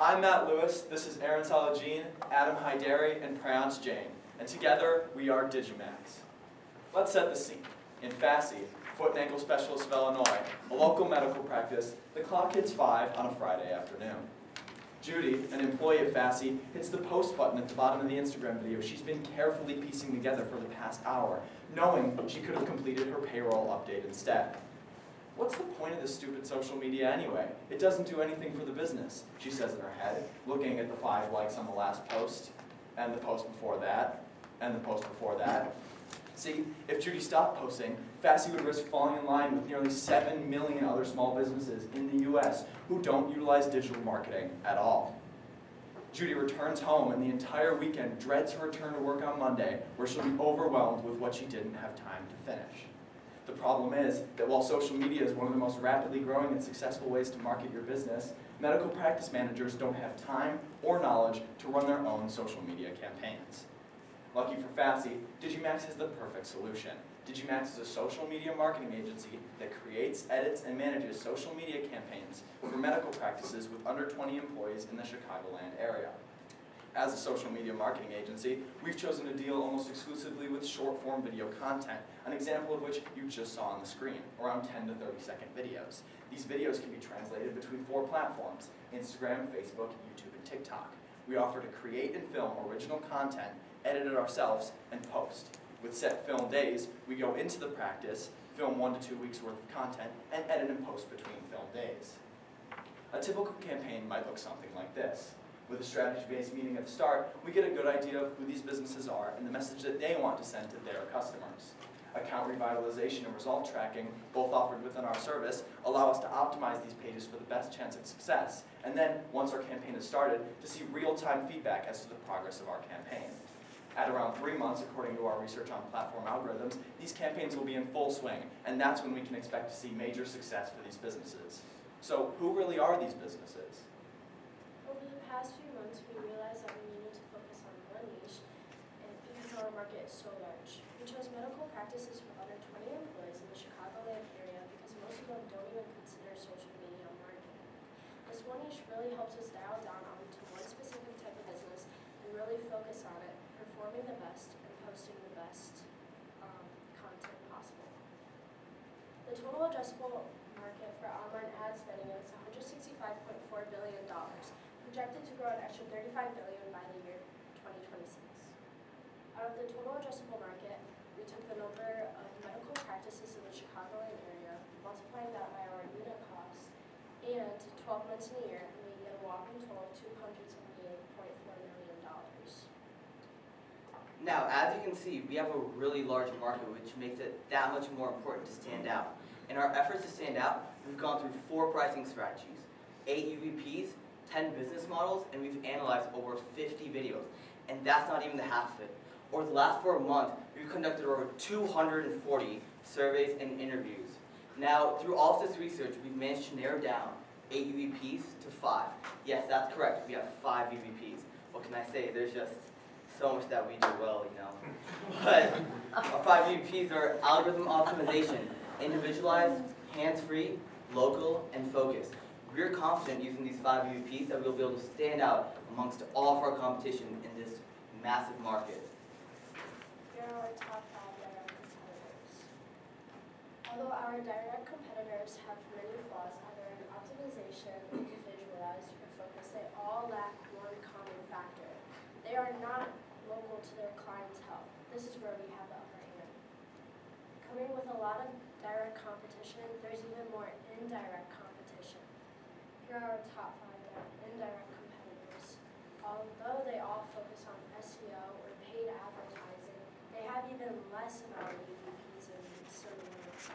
I'm Matt Lewis, this is Aaron Saladin, Adam Haidari, and Prayance Jain, and together we are Digimax. Let's set the scene. In FASI, Foot and Ankle Specialist of Illinois, a local medical practice, the clock hits 5 on a Friday afternoon. Judy, an employee of FASI, hits the post button at the bottom of the Instagram video she's been carefully piecing together for the past hour, knowing she could have completed her payroll update instead. What's the point of this stupid social media anyway? It doesn't do anything for the business, she says in her head, looking at the 5 likes on the last post, and the post before that, and the post before that. See, if Judy stopped posting, FASI would risk falling in line with nearly 7 million other small businesses in the US who don't utilize digital marketing at all. Judy returns home and the entire weekend dreads her return to work on Monday, where she'll be overwhelmed with what she didn't have time to finish. The problem is that while social media is one of the most rapidly growing and successful ways to market your business, medical practice managers don't have time or knowledge to run their own social media campaigns. Lucky for FASI, Digimax has the perfect solution. Digimax is a social media marketing agency that creates, edits, and manages social media campaigns for medical practices with under 20 employees in the Chicagoland area. As a social media marketing agency, we've chosen to deal almost exclusively with short-form video content, an example of which you just saw on the screen, around 10 to 30-second videos. These videos can be translated between 4 platforms: Instagram, Facebook, YouTube, and TikTok. We offer to create and film original content, edit it ourselves, and post. With set film days, we go into the practice, film 1 to 2 weeks worth of content, and edit and post between film days. A typical campaign might look something like this. With a strategy-based meeting at the start, we get a good idea of who these businesses are and the message that they want to send to their customers. Account revitalization and result tracking, both offered within our service, allow us to optimize these pages for the best chance of success, and then, once our campaign is started, to see real-time feedback as to the progress of our campaign. At around 3 months, according to our research on platform algorithms, these campaigns will be in full swing, and that's when we can expect to see major success for these businesses. So, who really are these businesses? Over the past few months, we realized that we needed to focus on one niche because our market is so large. We chose medical practices with under 20 employees in the Chicagoland area because most of them don't even consider social media marketing. This one niche really helps us dial down onto one specific type of business and really focus on it, performing the best and posting the best content possible. The total addressable market for online ad spending is $165.4 billion, projected to grow an extra $35 billion by the year 2026. Out of the total addressable market, we took the number of medical practices in the Chicagoland area, multiplying that by our unit cost, and 12 months in a year, and we get a whopping total of $278.4 million. Now, as you can see, we have a really large market, which makes it that much more important to stand out. In our efforts to stand out, we've gone through 4 pricing strategies, 8 UVPs, 10 business models, and we've analyzed over 50 videos. And that's not even the half of it. Over the last 4 months, we've conducted over 240 surveys and interviews. Now, through all of this research, we've managed to narrow down 8 UVPs to 5. Yes, that's correct. We have 5 UVPs. What can I say? There's just so much that we do well, you know. But our 5 UVPs are algorithm optimization, individualized, hands-free, local, and focused. We're confident using these 5 UVPs that we'll be able to stand out amongst all of our competition in this massive market. Here are our top 5 direct competitors. Although our direct competitors have many flaws, either in optimization, individualized, or focus, they all lack one common factor. They are not local to their clientele. This is where we have the upper hand. Coming with a lot of direct competition, there's even more indirect competition. Here are our top 5 indirect competitors. Although they all focus on SEO or paid advertising, they have even less amount of UVPs and similar UVPs.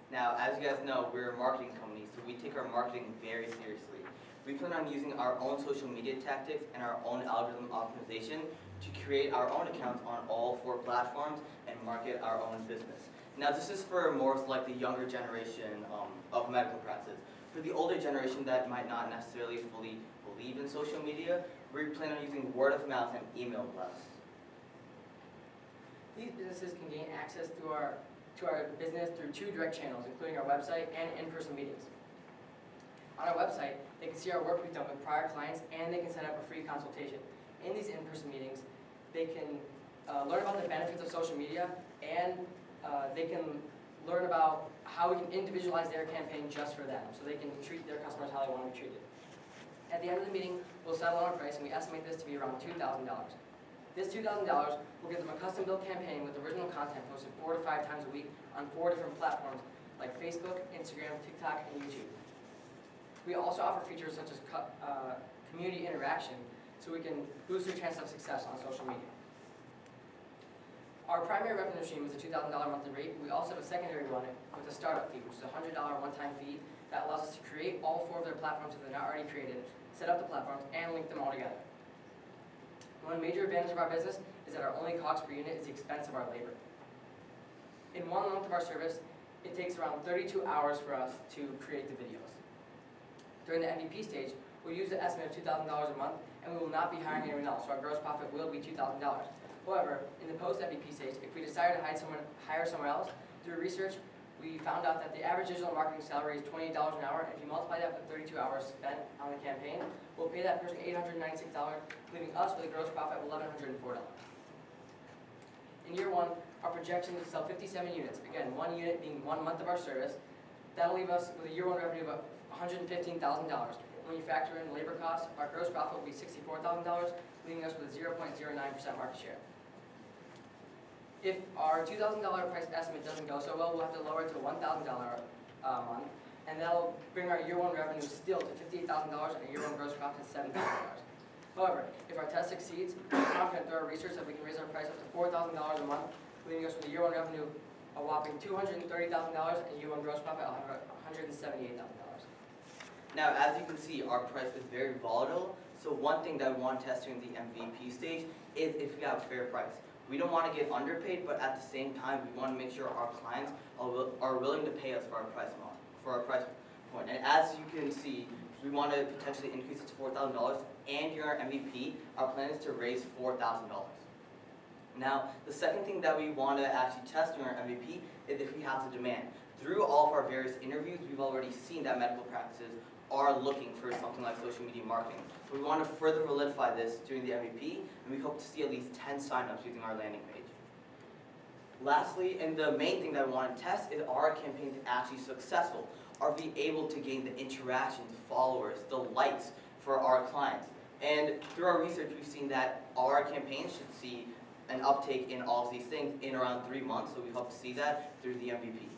Now, as you guys know, we're a marketing company, so we take our marketing very seriously. We plan on using our own social media tactics and our own algorithm optimization to create our own accounts on all 4 platforms and market our own business. Now, this is for more like the younger generation of medical practices. For the older generation that might not necessarily fully believe in social media, we plan on using word of mouth and email blasts. These businesses can gain access to our business through 2 direct channels, including our website and in-person meetings. On our website, they can see our work we've done with prior clients, and they can set up a free consultation. In these in-person meetings, they can learn about the benefits of social media, and they can learn about how we can individualize their campaign just for them, so they can treat their customers how they want to be treated. At the end of the meeting, we'll settle on a price, and we estimate this to be around $2,000. This $2,000 will give them a custom-built campaign with original content posted 4 to 5 times a week on 4 different platforms like Facebook, Instagram, TikTok, and YouTube. We also offer features such as community interaction, so we can boost their chance of success on social media. Our primary revenue stream is a $2,000 monthly rate. We also have a secondary one with a startup fee, which is a $100 one-time fee that allows us to create all 4 of their platforms if they're not already created, set up the platforms, and link them all together. One major advantage of our business is that our only cost per unit is the expense of our labor. In 1 month of our service, it takes around 32 hours for us to create the videos. During the MVP stage, we'll use the estimate of $2,000 a month, and we will not be hiring anyone else, so our gross profit will be $2,000. However, in the post-MVP stage, if we decide to hire someone else, through research, we found out that the average digital marketing salary is $28 an hour, and if you multiply that with 32 hours spent on the campaign, we'll pay that person $896, leaving us with a gross profit of $1,104. In year 1, our projection is to sell 57 units. Again, 1 unit being 1 month of our service. That'll leave us with a year 1 revenue of $115,000. When you factor in labor costs, our gross profit will be $64,000, leaving us with a 0.09% market share. If our $2,000 price estimate doesn't go so well, we'll have to lower it to $1,000 a month, and that'll bring our year 1 revenue still to $58,000 and a year 1 gross profit of $7,000. However, if our test succeeds, we're confident through our research that we can raise our price up to $4,000 a month, leaving us with a year 1 revenue of a whopping $230,000 and year 1 gross profit of $178,000. Now, as you can see, our price is very volatile, so one thing that we want to test during the MVP stage is if we have a fair price. We don't want to get underpaid, but at the same time, we want to make sure our clients are willing to pay us for our price point. And as you can see, we want to potentially increase it to $4,000, and during our MVP, our plan is to raise $4,000. Now, the second thing that we want to actually test during our MVP is if we have the demand. Through all of our various interviews, we've already seen that medical practices are looking for something like social media marketing. So we want to further solidify this during the MVP, and we hope to see at least 10 signups using our landing page. Lastly, and the main thing that we want to test is, are our campaigns actually successful? Are we able to gain the interactions, followers, the likes for our clients? And through our research, we've seen that our campaigns should see an uptake in all of these things in around 3 months, so we hope to see that through the MVP.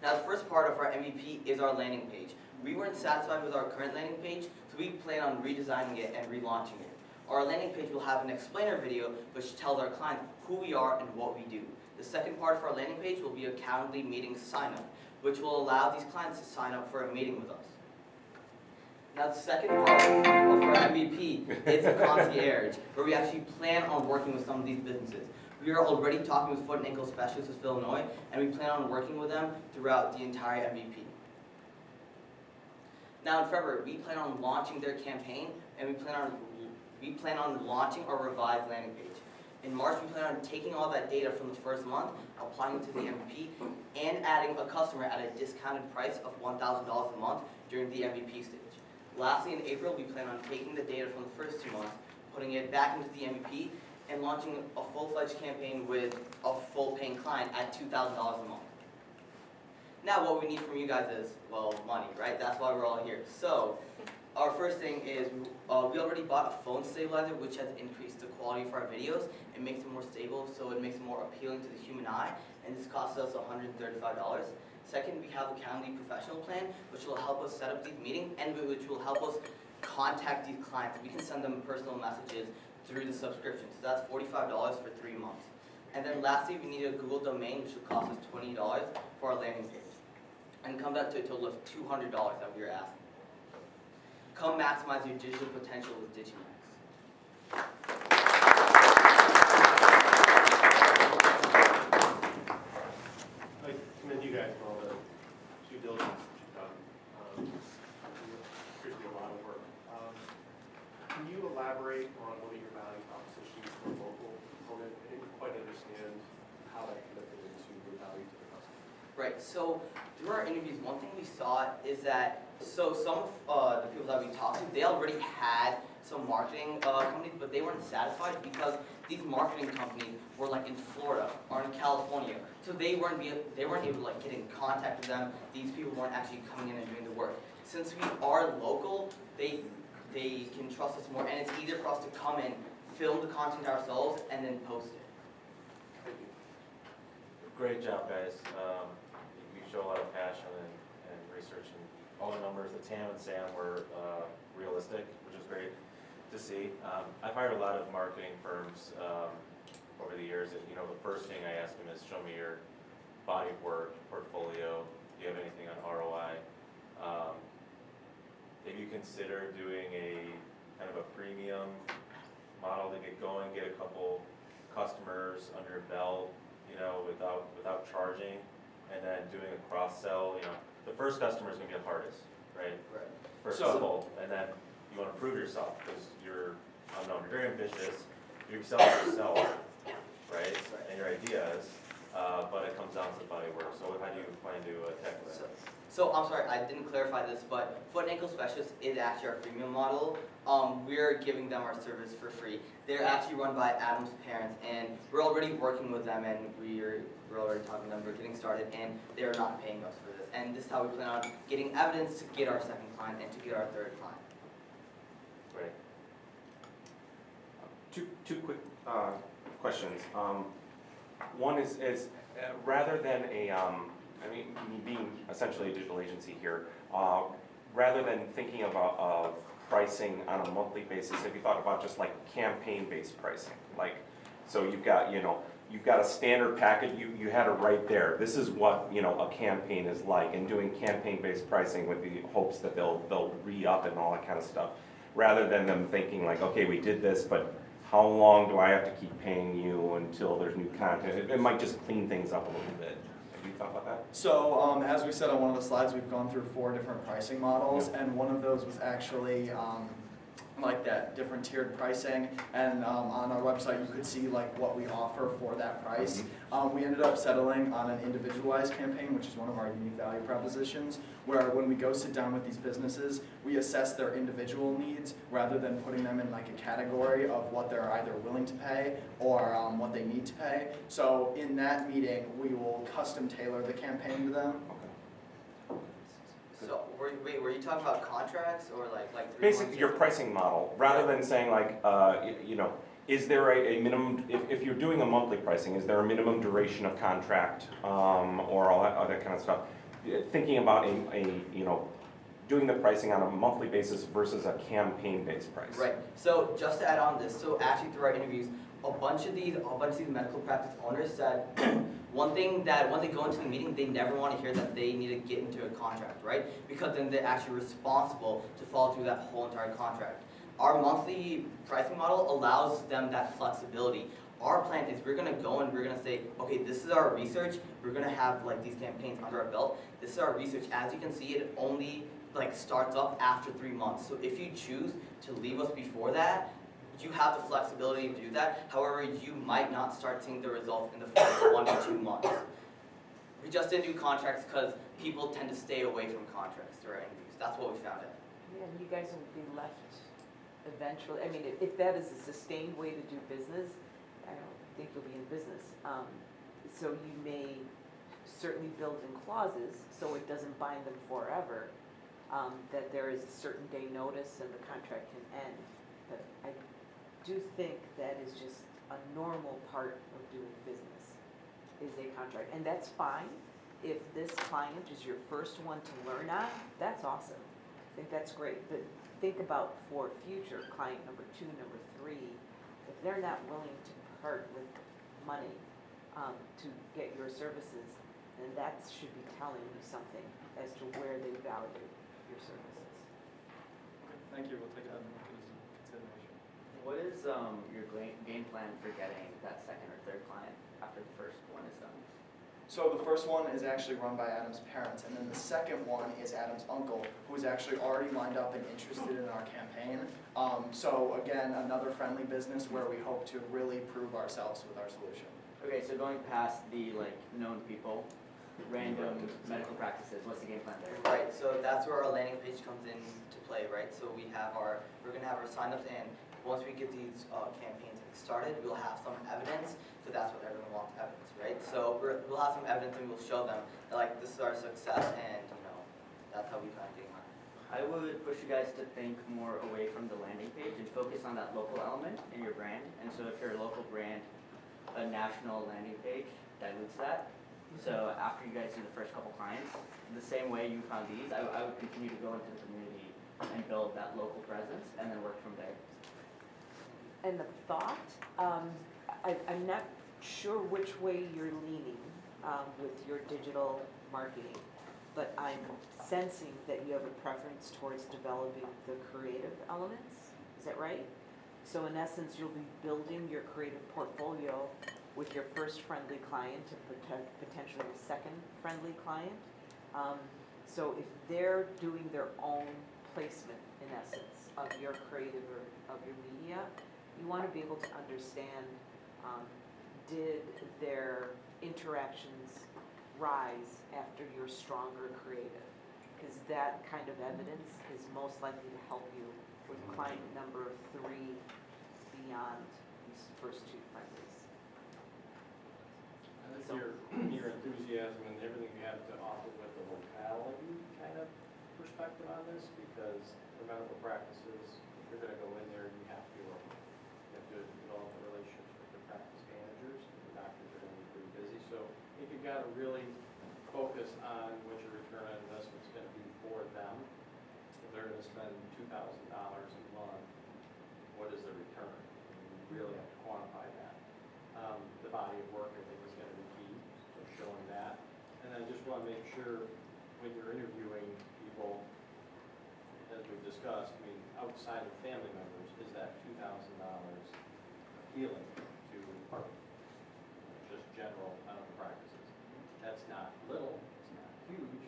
Now, the first part of our MVP is our landing page. We weren't satisfied with our current landing page, so we plan on redesigning it and relaunching it. Our landing page will have an explainer video which tells our clients who we are and what we do. The second part of our landing page will be a Calendly meeting sign-up, which will allow these clients to sign up for a meeting with us. Now, the second part of our MVP is the concierge, where we actually plan on working with some of these businesses. We are already talking with Foot and Ankle Specialists of Illinois, and we plan on working with them throughout the entire MVP. Now, in February, we plan on launching their campaign, and we plan on launching our revised landing page. In March, we plan on taking all that data from the first month, applying it to the MVP, and adding a customer at a discounted price of $1,000 a month during the MVP stage. Lastly, in April, we plan on taking the data from the first 2 months, putting it back into the MVP, and launching a full-fledged campaign with a full-paying client at $2,000 a month. Now, what we need from you guys is, well, money, right? That's why we're all here. So, our first thing is, we already bought a phone stabilizer, which has increased the quality of our videos. It makes it more stable, so it makes it more appealing to the human eye, and this costs us $135. Second, we have a Calendly professional plan, which will help us set up these meetings, and which will help us contact these clients. We can send them personal messages through the subscription, so that's $45 for 3 months. And then lastly, we need a Google domain, which will cost us $20 for our landing page, and comes out to a total of $200 that we are asking. Come maximize your digital potential with Digimax. I commend you guys for all the due diligence that you've done. Appears to be a lot of work. Can you elaborate on one of your value propositions for a local component? I didn't quite understand how that connected into your value to the customer. Right, so through our interviews, one thing we saw is that, so some of the people that we talked to, they already had some marketing companies, but they weren't satisfied because these marketing companies were like in Florida or in California. So they weren't able to like get in contact with them. These people weren't actually coming in and doing the work. Since we are local, they can trust us more, and it's easier for us to come in, film the content ourselves, and then post it. Thank you. Great job, guys. You show a lot of passion and research, and all the numbers that Tam and Sam were realistic, which is great to see. I've hired a lot of marketing firms over the years, and the first thing I ask them is, show me your body of work, portfolio, do you have anything on ROI? Maybe you consider doing a kind of a freemium model to get going, get a couple customers under your belt, without charging, and then doing a cross-sell. The first customer is gonna be the hardest, right? Right. First So- couple, and then you wanna prove yourself, because you're unknown, you're very ambitious, you're selling yourself, right? And your ideas, but it comes down to the body of work. So how do you plan to tackle that? So I'm sorry, I didn't clarify this, but Foot and Ankle Specialist is actually our freemium model. We're giving them our service for free. They're actually run by Adam's parents, and we're already working with them, and we're already talking to them. We're getting started, and they're not paying us for this. And this is how we plan on getting evidence to get our second client and to get our third client. Great. Two quick questions. One is rather than me being essentially a digital agency here, rather than thinking of pricing on a monthly basis, have you thought about just like campaign-based pricing? Like, so you've got a standard package, you had it right there. This is what, a campaign is like, and doing campaign-based pricing with the hopes that they'll re-up and all that kind of stuff. Rather than them thinking like, okay, we did this, but how long do I have to keep paying you until there's new content? It might just clean things up a little bit. Have you thought about that? So as we said on one of the slides, we've gone through 4 different pricing models, and one of those was actually like that, different tiered pricing. And on our website, you could see like what we offer for that price. We ended up settling on an individualized campaign, which is one of our unique value propositions, where when we go sit down with these businesses, we assess their individual needs rather than putting them in like a category of what they're either willing to pay or what they need to pay. So in that meeting, we will custom tailor the campaign to them. So were you talking about contracts or like 3 months? Basically, your pricing model, rather than saying like, is there a minimum, if you're doing a monthly pricing, is there a minimum duration of contract, or all that other kind of stuff? Thinking about doing the pricing on a monthly basis versus a campaign-based price. Right. So just to add on this, so actually through our interviews, a bunch of these medical practice owners said one thing that when they go into the meeting, they never want to hear that they need to get into a contract, right? Because then they're actually responsible to follow through that whole entire contract. Our monthly pricing model allows them that flexibility. Our plan is we're going to go and we're going to say, okay, this is our research. We're going to have like these campaigns under our belt. This is our research. As you can see, it only like starts up after 3 months. So if you choose to leave us before that, you have the flexibility to do that. However, you might not start seeing the results in the first 1 to 2 months. We just didn't do contracts because people tend to stay away from contracts through our interviews. That's what we found out. Yeah, and you guys will be left eventually, I mean, if that is a sustained way to do business, I don't think you'll be in business. So you may certainly build in clauses, so it doesn't bind them forever, that there is a certain day notice and the contract can end. But I do think that is just a normal part of doing business, is a contract. And that's fine. If this client is your first one to learn on, that's awesome. I think that's great. But think about for future client number 2, number 3, if they're not willing to part with money to get your services, then that should be telling you something as to where they value your services. Thank you, we'll take that into consideration. What is your game plan for getting that second or third client after the first one is done? So the first one is actually run by Adam's parents, and then the second one is Adam's uncle, who is actually already lined up and interested in our campaign. So again, another friendly business where we hope to really prove ourselves with our solution. Okay, so going past the known people, random medical practices, what's the game plan there? Right, so that's where our landing page comes into play, right? So we're gonna have our signups, and once we get these campaigns started, we'll have some evidence, so that's what everyone wants, evidence, right? So we'll have some evidence and we'll show them that like this is our success, and that's how we kind of get on. I would push you guys to think more away from the landing page and focus on that local element in your brand. And so if you're a local brand, a national landing page dilutes that. So after you guys do the first couple clients, the same way you found these, I would continue to go into the community and build that local presence and then work from there. And the thought, I'm not sure which way you're leaning with your digital marketing, but I'm sensing that you have a preference towards developing the creative elements. Is that right? So in essence, you'll be building your creative portfolio with your first friendly client to potentially your second friendly client. So if they're doing their own placement, in essence, of your creative or of your media, you want to be able to understand, did their interactions rise after your stronger creative? Because that kind of evidence is most likely to help you with client number 3 beyond these first 2 friendlies. I think your enthusiasm and everything you have to offer with the locality kind of perspective on this, because for medical practices, if you're gonna go in there, you have to develop the relationships with the practice managers. The doctors are gonna be pretty busy, so I think you've gotta really focus on what your return on investment's gonna be for them. If they're gonna spend $2,000 a month, what is the return? You really have to quantify that. The body of work, I think, is gonna be key, so showing that. And I just wanna make sure when you're interviewing people, as we've discussed, I mean, outside of family members, is that $2,000 appealing to just general medical practices? That's not little, it's not huge,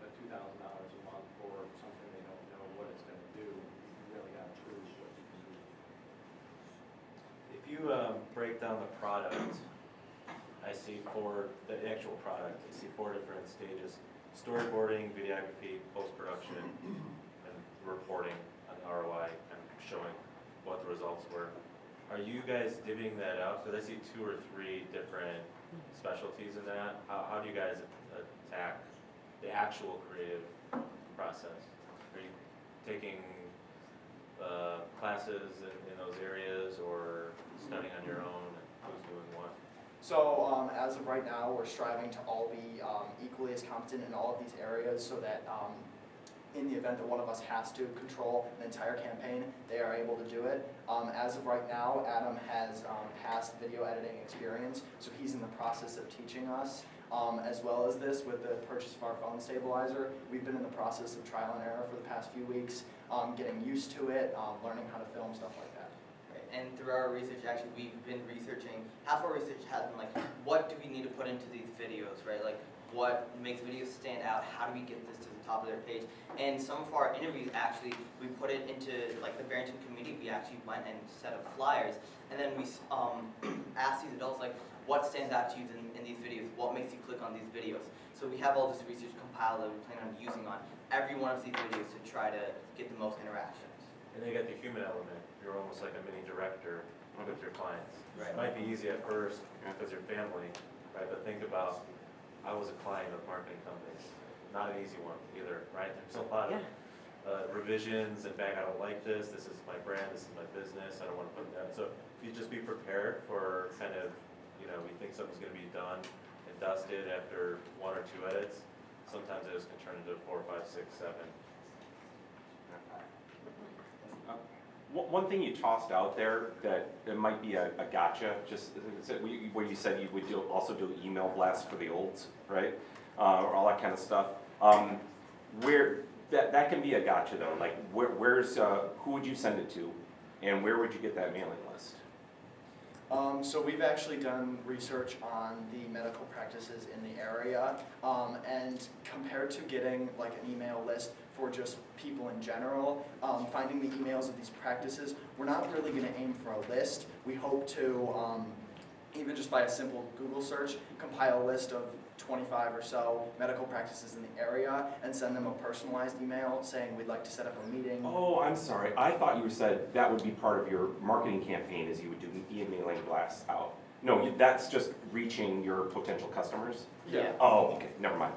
but $2,000 a month for something they don't know what it's gonna do, you really gotta prove what you can do. If you break down the product, I see the actual product, I see 4 different stages: storyboarding, videography, post-production, and reporting on the ROI and showing what the results were. Are you guys divvying that out? Because I see 2 or 3 different specialties in that. How do you guys attack the actual creative process? Are you taking classes in those areas, or studying on your own, and who's doing what? So as of right now, we're striving to all be equally as competent in all of these areas, so that in the event that one of us has to control an entire campaign, they are able to do it. As of right now, Adam has past video editing experience, so he's in the process of teaching us. As well as this, with the purchase of our phone stabilizer, we've been in the process of trial and error for the past few weeks, getting used to it, learning how to film, stuff like that. Right. And through our research, actually, we've been researching, half our research has been like, what do we need to put into these videos, right? Like, what makes videos stand out? How do we get this to the top of their page? And some of our interviews, actually, we put it into, like, the Barrington community. We actually went and set up flyers, and then we asked these adults, like, what stands out to you in these videos? What makes you click on these videos? So we have all this research compiled that we plan on using on every one of these videos to try to get the most interactions. And they got the human element. You're almost like a mini director with your clients. Right. It might be easy at first because you're family, right? But think about, I was a client of marketing companies. Not an easy one either, right? There's a lot of revisions. In fact, I don't like this. This is my brand. This is my business. I don't want to put that. So you just be prepared for kind of, we think something's going to be done and dusted after 1 or 2 edits. Sometimes it just can turn into 4, 5, 6, 7. One thing you tossed out there that it might be a gotcha, just where you said you would also do email blasts for the olds, right? Or all that kind of stuff. Where that can be a gotcha though. Like where's who would you send it to, and where would you get that mailing list? So we've actually done research on the medical practices in the area, and compared to getting like an email list for just people in general, finding the emails of these practices, we're not really going to aim for a list. We hope to, even just by a simple Google search, compile a list of 25 or so medical practices in the area and send them a personalized email saying we'd like to set up a meeting. Oh, I'm sorry. I thought you said that would be part of your marketing campaign, is you would do emailing blasts out. No, that's just reaching your potential customers? Yeah. Oh, okay, never mind.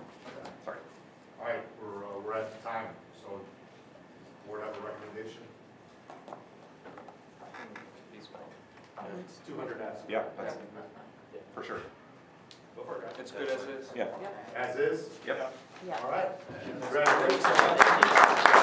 Sorry. All right, we're at the time, so board have a recommendation? It's 200 asking. Yeah, that's, for sure. Go for it, guys. It's good as is. Yeah. As is? Yep. Yeah. All right. Thank you so much.